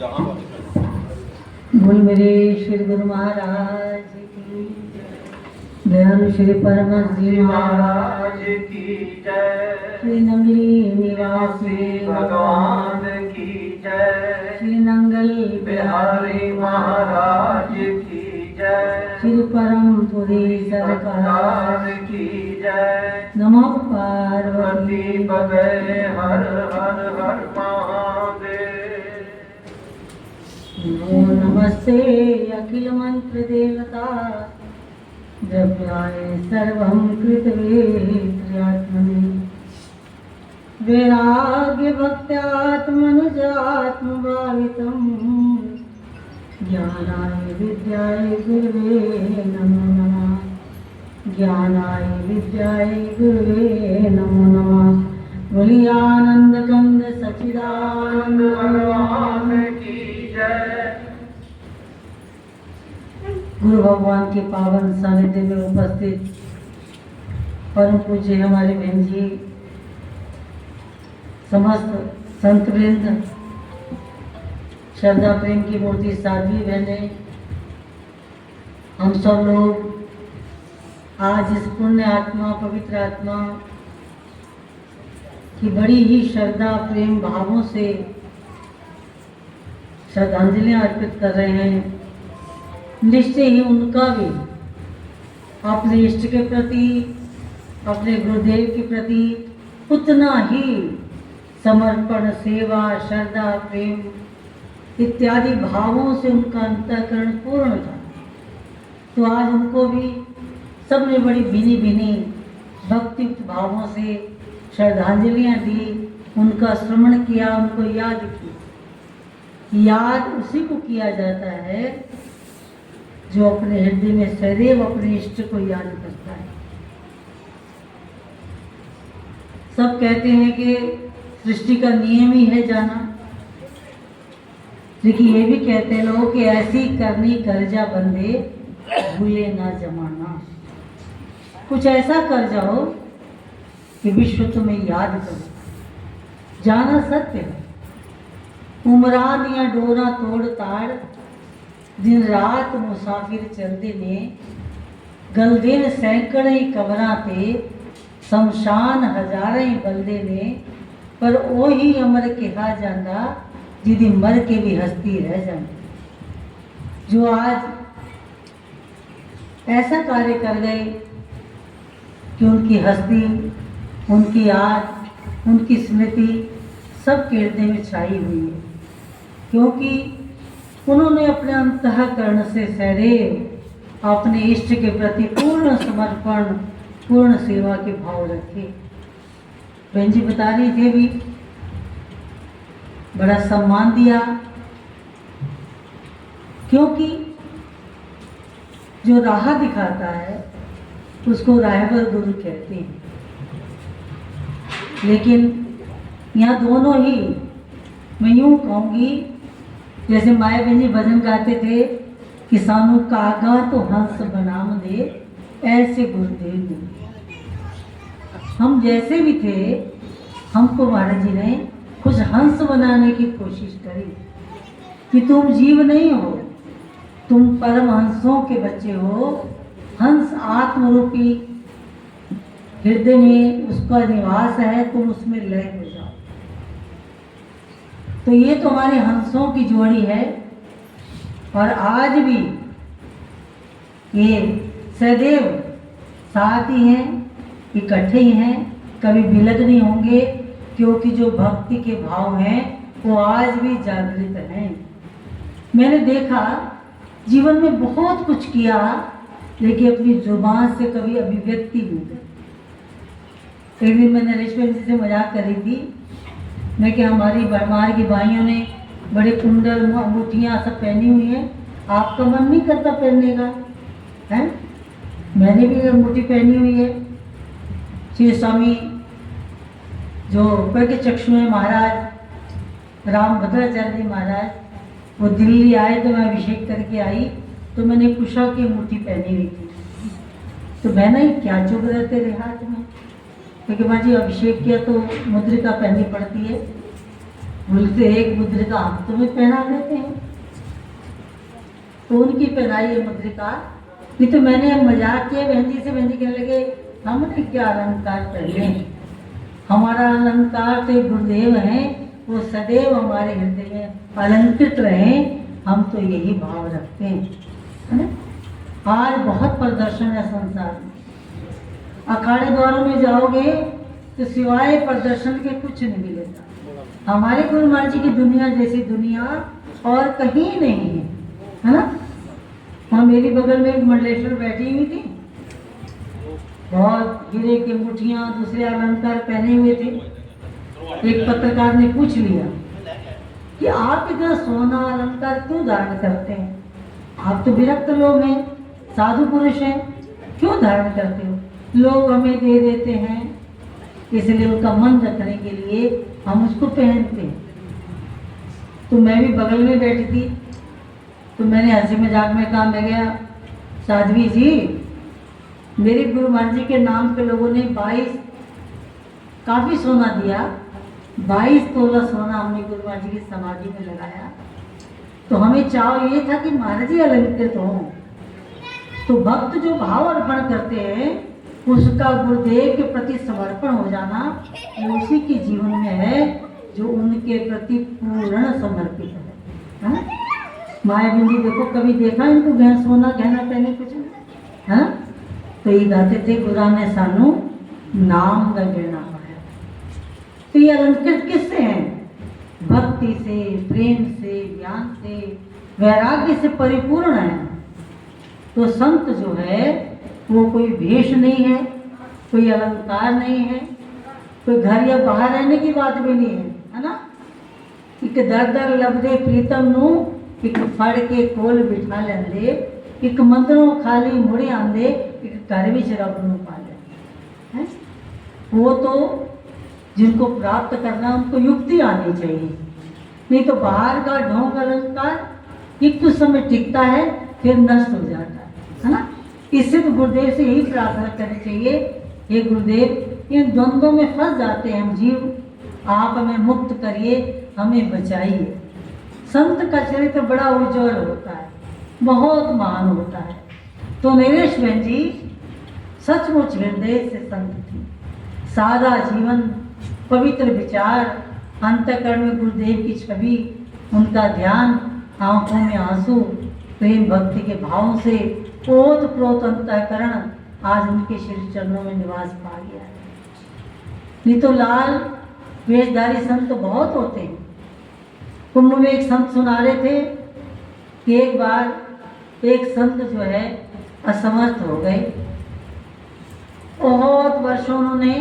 बोल मेरे श्री गुरु महाराज की दयालु श्री परमहंस जी महाराज की जय। श्री नंगली निवासी भगवान की जय। श्री नंगल बिहारी महाराज की जय। श्री परमपुरी सरकार की जय। नमो पार्वती पते हर हर हर महादेव। नमो नमस्ते अखिल मंत्र देवता द्रव्याय सर्वं कृतवेत्र्यात्मने वैराग्य भक्त्यात्मनुजात्म भावितं ज्ञानाय विद्याय गुरुवे नमो नमः। ज्ञानाय विद्याय गुरुवे नमो नमः। बोलिए आनंद कंद सच्चिदानंद भगवान की जय। गुरु भगवान के पावन सानिध्य में उपस्थित परम पूज्य हमारे बहन जी, समस्त संत वृंद, श्रद्धा प्रेम की मूर्ति साध्वी बहनें, हम सब लोग आज इस पुण्य आत्मा पवित्र आत्मा की बड़ी ही श्रद्धा प्रेम भावों से श्रद्धांजलियां अर्पित कर रहे हैं। निश्चय ही उनका भी अपने इष्ट के प्रति, अपने गुरुदेव के प्रति उतना ही समर्पण, सेवा, श्रद्धा, प्रेम इत्यादि भावों से उनका अंतःकरण पूर्ण था। तो आज उनको भी सबने बड़ी भीनी भीनी भक्तियुक्त भावों से श्रद्धांजलियां दी, उनका स्मरण किया, उनको याद की। याद उसी को किया जाता है जो अपने हृदय में सदैव अपने इष्ट को याद करता है। सब कहते हैं कि सृष्टि का नियम ही है जाना, लेकिन ये भी कहते हैं लोग कि ऐसी करनी कर जा बंदे, भूले ना जमाना। कुछ ऐसा कर जाओ कि विश्व तुम्हें याद करो। जाना सत्य है, उमरान या डोरा तोड़ ताड़, दिन रात मुसाफिर चलते ने, गलदे ने सैकड़े कबरां ते, शमशान हजारे बलदे ने, पर ओ ही अमर कहा जाता जिदी मर के भी हस्ती रह जाती। जो आज ऐसा कार्य कर गए कि उनकी हस्ती, उनकी याद, उनकी स्मृति सब के हृदय में छाई हुई है, क्योंकि उन्होंने अपने अंतःकरण से सदैव अपने इष्ट के प्रति पूर्ण समर्पण, पूर्ण सेवा के भाव रखे। बहन जी बता रही थे भी, बड़ा सम्मान दिया, क्योंकि जो राह दिखाता है उसको राहबर गुरु कहते हैं। लेकिन यहाँ दोनों ही, मैं यूँ कहूँगी, जैसे माया बहन जी भजन गाते थे, किसानों कागा तो हंस बनाम दे, ऐसे गुरुदेव ने। हम जैसे भी थे, हमको महाराज जी ने कुछ हंस बनाने की कोशिश करी कि तुम जीव नहीं हो, तुम परम हंसों के बच्चे हो। हंस आत्मरूपी हृदय में उसका निवास है, तुम उसमें लय हो जाओ। तो ये तुम्हारे हंसों की जोड़ी है, और आज भी ये सदैव साथ ही हैं, इकट्ठे ही हैं, कभी विलग नहीं होंगे, क्योंकि जो भक्ति के भाव हैं वो आज भी जागृत हैं। मैंने देखा जीवन में बहुत कुछ किया, लेकिन अपनी जुबान से कभी अभिव्यक्ति नहीं की। एक दिन मैंने रेशमा जी से मजाक करी थी, मैं कि हमारी भरमार की भाइयों ने बड़े कुंडल अंगूठियाँ सब पहनी हुई हैं, आपका मन नहीं करता पहनने का है? मैंने भी अंगूठी पहनी हुई है। श्री स्वामी जो ऊपर के चक्षु हैं महाराज राम भद्राचार्य जी महाराज, वो दिल्ली आए तो मैं अभिषेक करके आई, तो मैंने कुशा की अंगूठी पहनी हुई थी। तो बहना ही क्या चुप रहते रहे हाथ में, क्योंकि माँ जी अभिषेक किया तो मुद्रिका पहननी पड़ती है। बोलते एक मुद्रिका हम तुम्हें पहना देते हैं। तो उनकी पहनाई है मुद्रिका। नहीं तो मैंने मजाक किया बहन जी से, बहन जी कहने लगे हमने क्या अलंकार पहने, हमारा अलंकार तो गुरुदेव हैं, वो सदैव हमारे हृदय में अलंकृत रहे, हम तो यही भाव रखते हैं, है ना। आज बहुत प्रदर्शन है संसार में, अखाड़े द्वारों में जाओगे तो सिवाय प्रदर्शन के कुछ नहीं मिलेगा। हमारे गुरु महाराज जी की दुनिया जैसी दुनिया और कहीं नहीं है ना। वहाँ मेरी बगल में एक मंडलेश्वर बैठी हुई थी, बहुत हीरे की मुठियाँ दूसरे अलंकार पहने हुए थे। एक पत्रकार ने पूछ लिया कि आप इतना सोना अलंकार क्यों धारण करते हैं, आप तो विरक्त लोग हैं, साधु पुरुष हैं, क्यों धारण करते हो। लोग हमें दे देते हैं, इसलिए उनका मन रखने के लिए हम उसको पहनते हैं। तो मैं भी बगल में बैठी थी, तो मैंने हंसी मजाक में कहा, मैं गया साध्वी जी, मेरे गुरु महाराज जी के नाम पे लोगों ने 22 काफ़ी सोना दिया, 22 तोला सोना हमने गुरु महाराज जी की समाधि में लगाया। तो हमें चाव ये था कि महाराज जी अलंकृत हों। तो भक्त जो भाव अर्पण करते हैं उसका गुरुदेव के प्रति समर्पण हो जाना, ये उसी के जीवन में है जो उनके प्रति पूर्ण समर्पित है ना। माया बिंदी देखो, कभी देखा इनको सोना गहना पहने कुछ है। तो ये गाते थे, गुरा ने सानू नाम का गिरना पाया। तो ये अलंकृत किससे हैं? भक्ति से, प्रेम से, ज्ञान से, वैराग्य से परिपूर्ण है। तो संत जो है वो कोई भेष नहीं है, कोई अलंकार नहीं है, कोई घर या बाहर रहने की बात भी नहीं है ना। एक दर दर लबदे प्रीतम नू, एक फड़ के कोल बिठा लेंदे, एक मंदिरों खाली मुड़े आंदे, एक घर भी रब नू पा ले। वो तो जिनको प्राप्त करना उनको युक्ति आनी चाहिए, नहीं तो बाहर का ढोंग अलंकार एक कुछ समय टिकता है फिर नष्ट हो जाता है ना। इससे तो गुरुदेव से यही प्रार्थना करनी चाहिए, ये गुरुदेव इन द्वंद्वों में फंस जाते हैं हम जीव, आप हमें मुक्त करिए, हमें बचाइए। संत का चरित्र बड़ा उज्जवल होता है, बहुत महान होता है। तो नरेश बहन जी सचमुच हृदय से संत थी, सादा जीवन, पवित्र विचार, अंतःकरण में गुरुदेव की छवि, उनका ध्यान, आंखों में आंसू, प्रेम भक्ति के भावों से ओत प्रोत अंतःकरण आज उनके श्री चरणों में निवास पा गया है। नहीं तो लाल वेशधारी संत तो बहुत होते हैं। कुंभ में एक संत सुना रहे थे कि एक बार एक संत जो है असमर्थ हो गए। बहुत वर्षों उन्होंने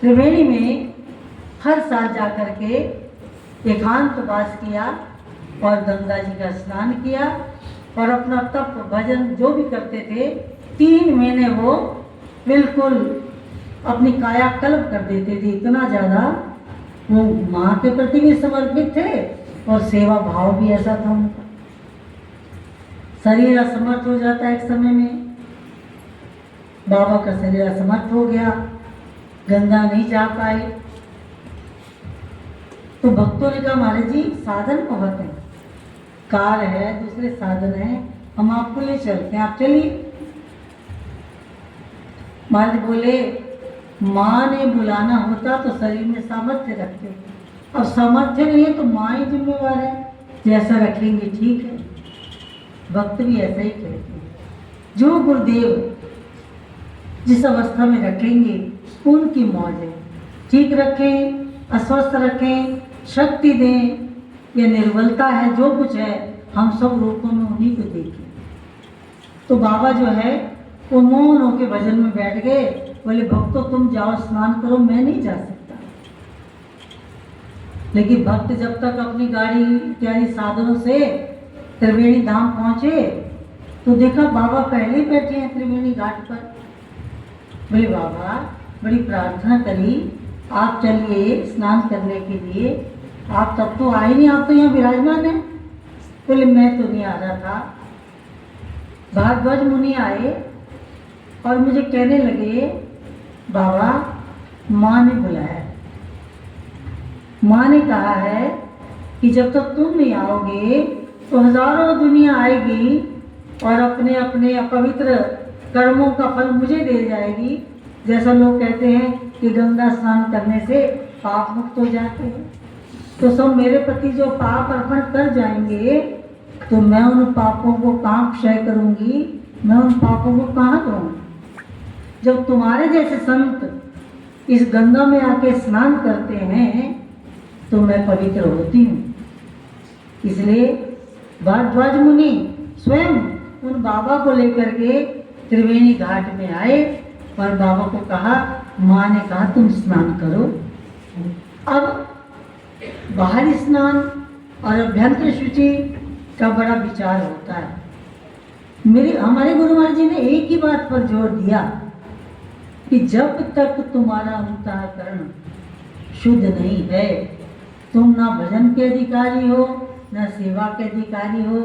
त्रिवेणी में हर साल जा कर के एकांत वास किया और गंगा जी का स्नान किया और अपना तप भजन जो भी करते थे 3 महीने वो बिल्कुल अपनी काया कल्प कर देते थे। इतना ज़्यादा वो माँ के प्रति भी समर्पित थे और सेवा भाव भी ऐसा था उनका। शरीर असमर्थ हो जाता है एक समय में, बाबा का शरीर असमर्थ हो गया, गंगा नहीं जा पाए। तो भक्तों ने कहा महाराज जी साधन बहुत है, कार है, दूसरे साधन है, हम आपको ले चलते हैं, आप चलिए। महाराज बोले माँ ने बुलाना होता तो शरीर में सामर्थ्य रखते, अब सामर्थ्य नहीं है तो माँ ही जिम्मेवार है, जैसा रखेंगे ठीक है। भक्त भी ऐसा ही कहते हैं, जो गुरुदेव जिस अवस्था में रखेंगे उनकी मौज है। ठीक रखें, अस्वस्थ रखें, शक्ति दें या निर्बलता है, जो कुछ है हम सब रूपों में उन्हीं को देखें। तो बाबा जो है वो मौन होके भजन में बैठ गए, बोले भक्तों तुम जाओ स्नान करो, मैं नहीं जा सकता। लेकिन भक्त जब तक अपनी गाड़ी इत्यादि साधनों से त्रिवेणी धाम पहुंचे तो देखा बाबा पहले ही बैठे हैं त्रिवेणी घाट पर। बोले बाबा बड़ी प्रार्थना करी, आप चलिए स्नान करने के लिए, आप तब तो आए नहीं, आप तो यहाँ विराजमान हैं। बोले मैं तो नहीं आ रहा था। भारद्वाज मुनि आए और मुझे कहने लगे बाबा माँ ने बुलाया। माँ ने कहा है कि जब तक तुम नहीं आओगे तो हजारों दुनिया आएगी और अपने अपने अपवित्र कर्मों का फल मुझे दे जाएगी। जैसा लोग कहते हैं कि गंगा स्नान करने से पाप मुक्त हो जाते हैं, तो सब मेरे प्रति जो पाप अर्पण कर जाएंगे तो मैं उन पापों को कहाँ क्षय करूँगी, मैं उन पापों को कहाँ दूँगी। जब तुम्हारे जैसे संत इस गंगा में आके स्नान करते हैं तो मैं पवित्र होती हूँ। इसलिए भारद्वाज मुनि स्वयं उन बाबा को लेकर के त्रिवेणी घाट में आए और बाबा को कहा, माँ ने कहा तुम स्नान करो। अब बाहरी स्नान और अभ्यंतर शुचि का बड़ा विचार होता है। हमारे गुरु महाराज जी ने एक ही बात पर जोर दिया कि जब तक तुम्हारा अंतःकरण शुद्ध नहीं है, तुम ना भजन के अधिकारी हो ना सेवा के अधिकारी हो,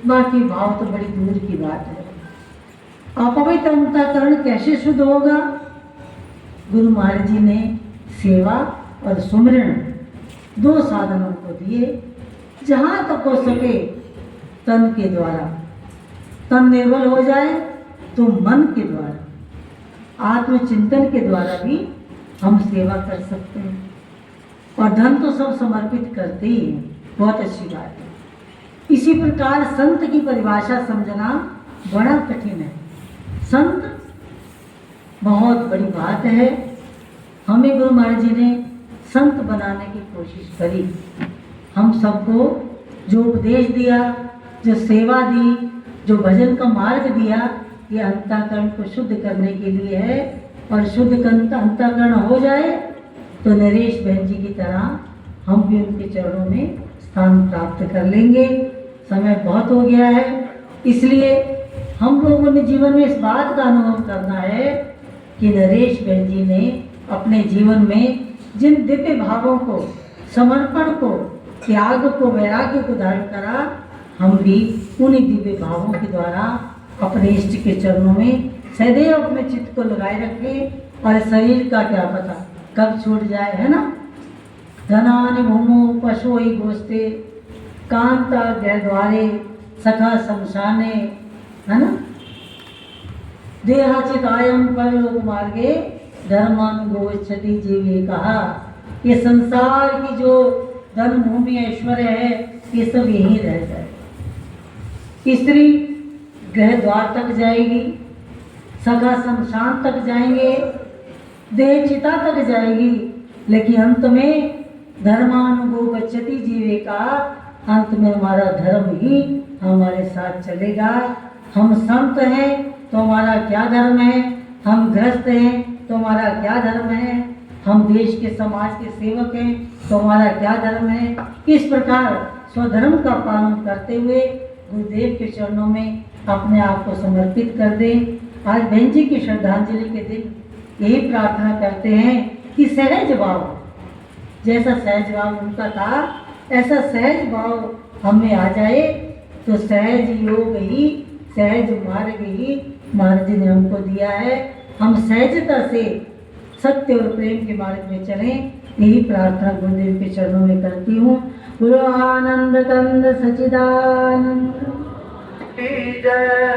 बाकी भाव तो बड़ी दूर की बात है। अपवित्र अंतःकरण कैसे शुद्ध होगा? गुरु महाराज जी ने सेवा और सुमिरन दो साधनों को दिए। जहाँ तक हो सके तन के द्वारा, तन निर्बल हो जाए तो मन के द्वारा, आत्मचिंतन के द्वारा भी हम सेवा कर सकते हैं। और धन तो सब समर्पित करते ही हैं, बहुत अच्छी बात है। इसी प्रकार संत की परिभाषा समझना बड़ा कठिन है। संत बहुत बड़ी बात है। हमें गुरु महाराज जी ने संत बनाने की कोशिश करी। हम सबको जो उपदेश दिया, जो सेवा दी, जो भजन का मार्ग दिया, ये अंतःकरण को शुद्ध करने के लिए है। और शुद्ध अंतःकरण हो जाए तो नरेश बहन जी की तरह हम भी उनके चरणों में स्थान प्राप्त कर लेंगे। समय बहुत हो गया है, इसलिए हम लोगों ने जीवन में इस बात का अनुभव करना है कि नरेश बहन जी ने अपने जीवन में जिन दिव्य भावों को, समर्पण को, त्याग को, वैराग्य को धारण करा, हम भी उन्हीं दिव्य भावों के द्वारा अपने इष्ट के चरणों में सदैव अपने चित्त को लगाए रखें। और शरीर का क्या पता कब छूट जाए, है ना। धनानि भूमो पशुहि गोस्ते कांता गृहद्वारे सखा शमशाने, है ना। देहाचितायम परलोक मार्गे धर्मानुगोचति जीवे कहा। ये संसार की जो धन भूमि ऐश्वर्य है ये सब यहीं रह जाए। स्त्री गृह द्वार तक जाएगी, सखा शमशान तक जाएंगे, देह चिता तक जाएगी, लेकिन अंत में धर्मानुगोचति जीवे का, अंत में हमारा धर्म ही हमारे साथ चलेगा। हम संत हैं तो हमारा क्या धर्म है, हम गृहस्थ हैं तो हमारा क्या धर्म है, हम देश के समाज के सेवक हैं तो हमारा क्या धर्म है। इस प्रकार स्वधर्म का पालन करते हुए गुरुदेव के चरणों में अपने आप को समर्पित कर दें। आज बहन जी की श्रद्धांजलि के दिन यही प्रार्थना करते हैं कि सहज भाव, जैसा सहज भाव उनका था ऐसा सहज भाव हमें आ जाए तो सहज योग ही, सहज मार्ग ही महाराज जी ने हमको दिया है। हम सहजता से सत्य और प्रेम के मार्ग में चलें, यही प्रार्थना गुरुदेव के चरणों में करती हूँ। गुरु आनंद कंद सचिदानंद की जय।